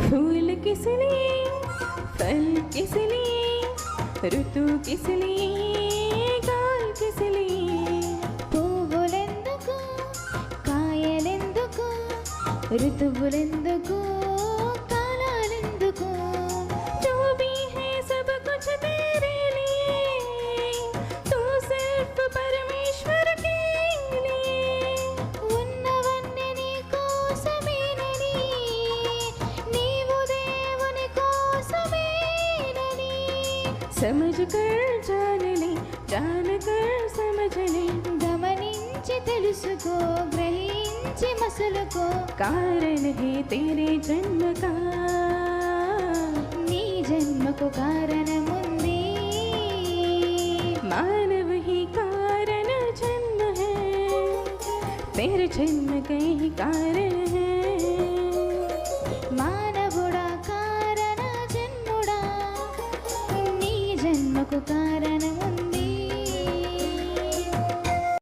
फूल किस लिए, फल किस लिए, ऋतु किस लिए, काल किस लिए, పువ్వులెందుకు కాయలెందుకు ఋతువులెందుకు కాలాలెందుకు जो भी है सब कुछ तेरे लिए, तू सिर्फ परमेश्वर के लिए, ఉన్నవన్నీ నీ కోసమేనని నీవు దేవుని కోసమేనని समझ कर जान ले, जान कर समझ ले, గమనించి తెలుసుకో గ్రహించి మసలుకో कारण है तेरे जन्म का, నీ జన్మకు కారణముంది मानव ही कारण जन्म है, तेरे जन्म का ही कारण है, మానవుడా కారణ జన్ముడా నీ జన్మకు కారణముంది